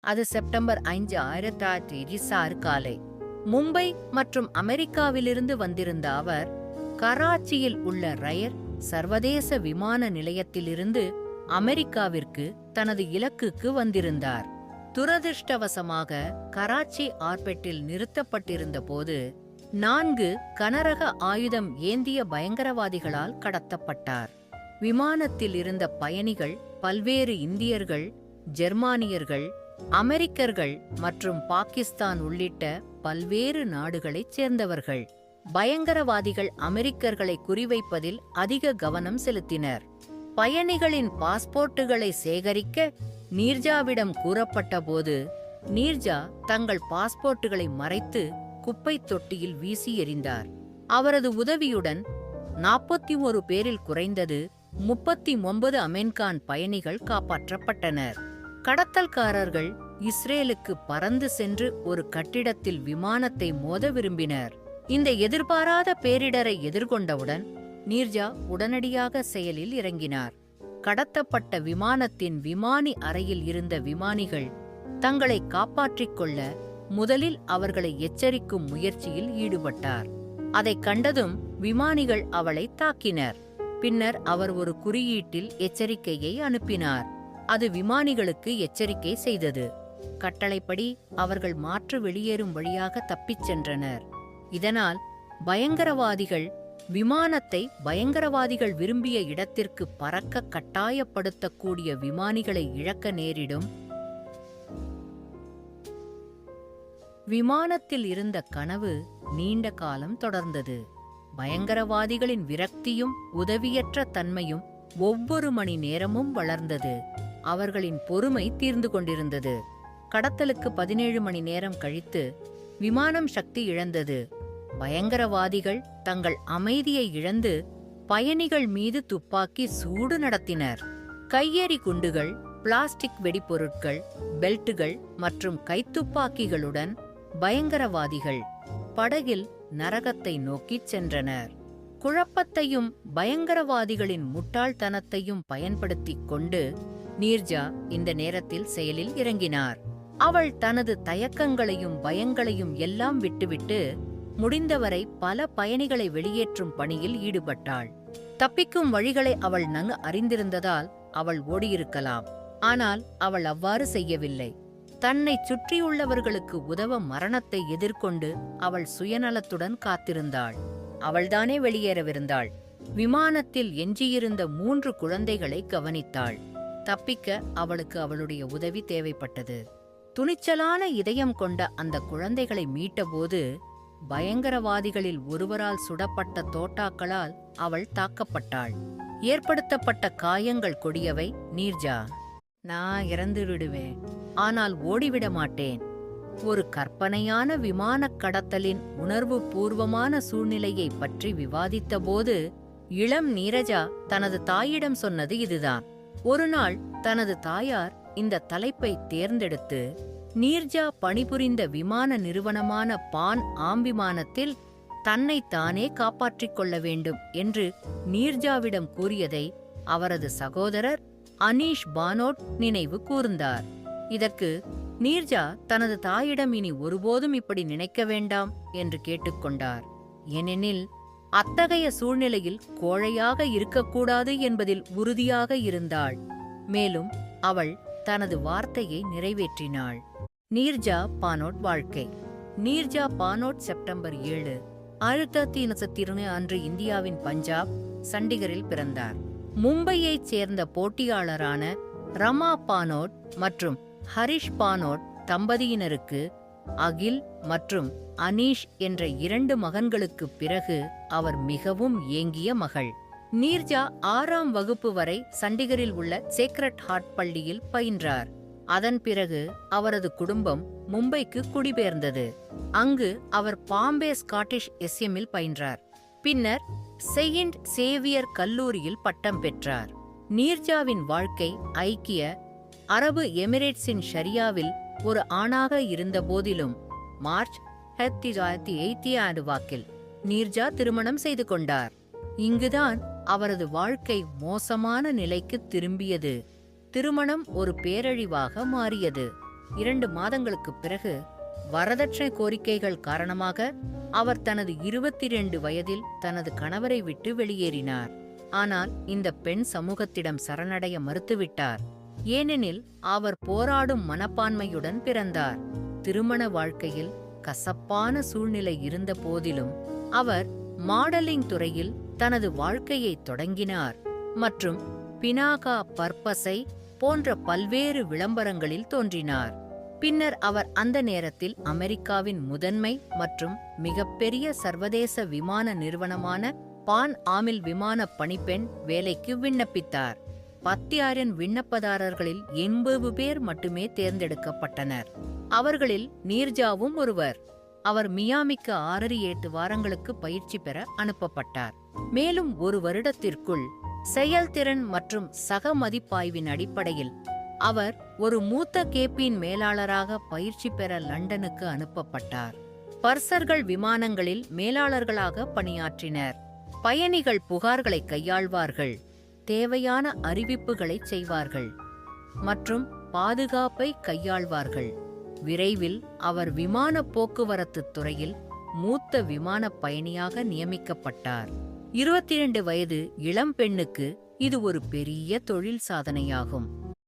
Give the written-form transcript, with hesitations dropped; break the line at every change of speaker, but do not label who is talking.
அது செப்டம்பர் 5, 1926 காலை. மும்பை மற்றும் அமெரிக்காவிலிருந்து வந்திருந்த அவர் கராச்சியில் உள்ள ரயர் சர்வதேச விமான நிலையத்திலிருந்து அமெரிக்காவிற்கு தனது இலக்குக்கு வந்திருந்தார். துரதிர்ஷ்டவசமாக கராச்சி ஆர்பெட்டில் நிறுத்தப்பட்டிருந்த போது 4 கனரக ஆயுதம் ஏந்திய பயங்கரவாதிகளால் கடத்தப்பட்டார். விமானத்தில் இருந்த பயணிகள் பல்வேறு இந்தியர்கள், ஜெர்மானியர்கள், அமெரிக்கர்கள் மற்றும் பாகிஸ்தான் உள்ளிட்ட பல்வேறு நாடுகளைச் சேர்ந்தவர்கள். பயங்கரவாதிகள் அமெரிக்கர்களை குறிவைப்பதில் அதிக கவனம் செலுத்தினர். பயணிகளின் பாஸ்போர்ட்டுகளை சேகரிக்க நீர்ஜாவிடம் கூறப்பட்டபோது நீர்ஜா தங்கள் பாஸ்போர்ட்டுகளை மறைத்து குப்பை தொட்டியில் வீசி எறிந்தார். அவரது உதவியுடன் 41 பேரில் குறைந்தது 39 அமெரிக்கான் பயணிகள் காப்பாற்றப்பட்டனர். கடத்தல்காரர்கள் இஸ்ரேலுக்கு பறந்து சென்று ஒரு கட்டிடத்தில் விமானத்தை மோத விரும்பினர். இந்த எதிர்பாராத பேரிடரை எதிர்கொண்டவுடன் நீர்ஜா உடனடியாக செயலில் இறங்கினார். கடத்தப்பட்ட விமானத்தின் விமானி அறையில் இருந்த விமானிகள் தங்களை காப்பாற்றிக் கொள்ள முதலில் அவர்களை எச்சரிக்கும் முயற்சியில் ஈடுபட்டார். அதைக் கண்டதும் விமானிகள் அவளை தாக்கினர். பின்னர் அவர் ஒரு குறியீட்டில் எச்சரிக்கையை அனுப்பினார். அது விமானிகளுக்கு எச்சரிக்கை செய்தது. கட்டளைப்படி அவர்கள் மாற்று வெளியேறும் வழியாக தப்பிச் சென்றனர். இதனால் பயங்கரவாதிகள் விமானத்தை பயங்கரவாதிகள் விரும்பிய இடத்திற்கு பறக்க கட்டாயப்படுத்தக்கூடிய விமானிகளை இழக்க நேரிடும். விமானத்தில் இருந்த கனவு நீண்ட காலம் தொடர்ந்தது. பயங்கரவாதிகளின் விரக்தியும் உதவியற்ற தன்மையும் ஒவ்வொரு மணி நேரமும் வளர்ந்தது. அவர்களின் பொறுமை தீர்ந்து கொண்டிருந்தது. கடத்தலுக்கு 17 மணி நேரம் கழித்து விமானம் சக்தி இழந்தது. பயங்கரவாதிகள் தங்கள் அமைதியை இழந்து பயணிகள் மீது துப்பாக்கி சூடு நடத்தினர். கையெறி குண்டுகள், பிளாஸ்டிக் வெடிப்பொருட்கள், பெல்ட்டுகள் மற்றும் கைத்துப்பாக்கிகளுடன் பயங்கரவாதிகள் படகில் நரகத்தை நோக்கிச் சென்றனர். குழப்பத்தையும் பயங்கரவாதிகளின் முட்டாள்தனத்தையும் பயன்படுத்திக் கொண்டு நீர்ஜா இந்த நேரத்தில் செயலில் இறங்கினார். அவள் தனது தயக்கங்களையும் பயங்களையும் எல்லாம் விட்டுவிட்டு முடிந்தவரை பல பயணிகளை வெளியேற்றும் பணியில் ஈடுபட்டாள். தப்பிக்கும் வழிகளை அவள் நன்கு அறிந்திருந்ததால் அவள் ஓடியிருக்கலாம். ஆனால் அவள் அவ்வாறு செய்யவில்லை. தன்னை சுற்றியுள்ளவர்களுக்கு உதவ மரணத்தை எதிர்கொண்டு அவள் சுயநலத்துடன் காத்திருந்தாள். அவள்தானே வெளியேறவிருந்தாள். விமானத்தில் எஞ்சியிருந்த 3 குழந்தைகளை கவனித்தாள். தப்பிக்க அவளுக்கு அவளுடைய உதவி தேவைப்பட்டது. துணிச்சலான இதயம் கொண்ட அந்த குழந்தைகளை மீட்டபோது பயங்கரவாதிகளில் ஒருவரால் சுடப்பட்ட தோட்டாக்களால் அவள் தாக்கப்பட்டாள். ஏற்படுத்தப்பட்ட காயங்கள் கொடியவை. நீர்ஜா, நான் இறந்து விடுவேன், ஆனால் ஓடிவிட மாட்டேன். ஒரு கற்பனையான விமானக் கடத்தலின் உணர்வு பூர்வமான சூழ்நிலையை பற்றி விவாதித்தபோது இளம் நீரஜா தனது தாயிடம் சொன்னது இதுதான். ஒருநாள் தனது தாயார் இந்த தலைப்பை தேர்ந்தெடுத்து நீர்ஜா பணிபுரிந்த விமான நிறுவனமான பான் ஆம்பிமானத்தில் தன்னைத்தானே காப்பாற்றிக் கொள்ள வேண்டும் என்று நீர்ஜாவிடம் கூறியதை அவரது சகோதரர் அனீஷ் பானோட் நினைவு கூர்ந்தார். இதற்கு நீர்ஜா தனது தாயிடம் இனி ஒருபோதும் இப்படி நினைக்க வேண்டாம் என்று கேட்டுக்கொண்டார். ஏனெனில் அத்தகைய சூழ்நிலையில் கோழையாக இருக்கக்கூடாது என்பதில் உறுதியாக இருந்தாள். மேலும் அவள் தனது வார்த்தையை நிறைவேற்றினாள். நீர்ஜா பானோட் வாழ்க்கை. நீர்ஜா பானோட் செப்டம்பர் 7, 1991 அன்று இந்தியாவின் பஞ்சாப், சண்டிகரில் பிறந்தார். மும்பையைச் சேர்ந்த போட்டியாளரான ரமா பானோட் மற்றும் ஹரிஷ் பானோட் தம்பதியினருக்கு அகில் மற்றும் அனீஷ் என்ற 2 மகன்களுக்குப் பிறகு அவர் மிகவும் ஏங்கிய மகள். நீர்ஜா 6ஆம் வகுப்பு வரை சண்டிகரில் உள்ள சேக்ரட் ஹார்ட் பள்ளியில் பயின்றார். அதன் பிறகு அவரது குடும்பம் மும்பைக்கு குடிபெயர்ந்தது. அங்கு அவர் பாம்பே ஸ்காட்டிஷ் எஸ்எம்மில் பயின்றார். பின்னர் செயின்ட் சேவியர் கல்லூரியில் பட்டம் பெற்றார். நீர்ஜாவின் வாழ்க்கை ஐக்கிய அரபு எமிரேட்ஸின் ஷரியாவில் ஒரு ஆணாக இருந்தபோதிலும் மார்ச் 1980 வாக்கில் நீர்ஜா திருமணம் செய்து கொண்டார். இங்குதான் அவரது வாழ்க்கை மோசமான நிலைக்கு திரும்பியது. திருமணம் ஒரு பேரழிவாக மாறியது. 2 மாதங்களுக்குப் பிறகு வரதட்சணை கோரிக்கைகள் காரணமாக அவர் தனது 22 வயதில் தனது கணவரை விட்டு வெளியேறினார். ஆனால் இந்த பெண் சமூகத்திடம் சரணடைய மறுத்துவிட்டார். ஏனெனில் அவர் போராடும் மனப்பான்மையுடன் பிறந்தார். திருமண வாழ்க்கையில் கசப்பான சூழ்நிலை இருந்த போதிலும் அவர் மாடலிங் துறையில் தனது வாழ்க்கையை தொடங்கினார் மற்றும் பினாகா பர்பஸை போன்ற பல்வேறு விளம்பரங்களில் தோன்றினார். பின்னர் அவர் அந்த நேரத்தில் அமெரிக்காவின் முதன்மை மற்றும் மிகப்பெரிய சர்வதேச விமான நிறுவனமான பான் ஆமில் விமான பணிப்பெண் வேலைக்கு விண்ணப்பித்தார். 10,000 விண்ணப்பதாரர்களில் 80 பேர் மட்டுமே தேர்ந்தெடுக்கப்பட்டனர். அவர்களில் நீர்ஜாவும் ஒருவர். அவர் மியாமிக்கு 6-8 வாரங்களுக்கு பயிற்சி பெற அனுப்பப்பட்டார். மேலும் 1 வருடத்திற்குள் செயல்திறன் மற்றும் சக மதிப்பாய்வின் அடிப்படையில் அவர் ஒரு மூத்த கேபின் மேலாளராக பயிற்சி பெற லண்டனுக்கு அனுப்பப்பட்டார். பர்சர்கள் விமானங்களில் மேலாளர்களாக பணியாற்றினர். பயணிகள் புகார்களை கையாள்வார்கள், தேவையான அறிவிப்புகளை செய்வார்கள் மற்றும் பாதுகாப்பை கையாள்வார்கள். விரைவில் அவர் விமான போக்குவரத்து துறையில் மூத்த விமான பயணியாக நியமிக்கப்பட்டார். 22 வயது இளம் பெண்ணுக்கு இது ஒரு பெரிய தொழில் சாதனையாகும்.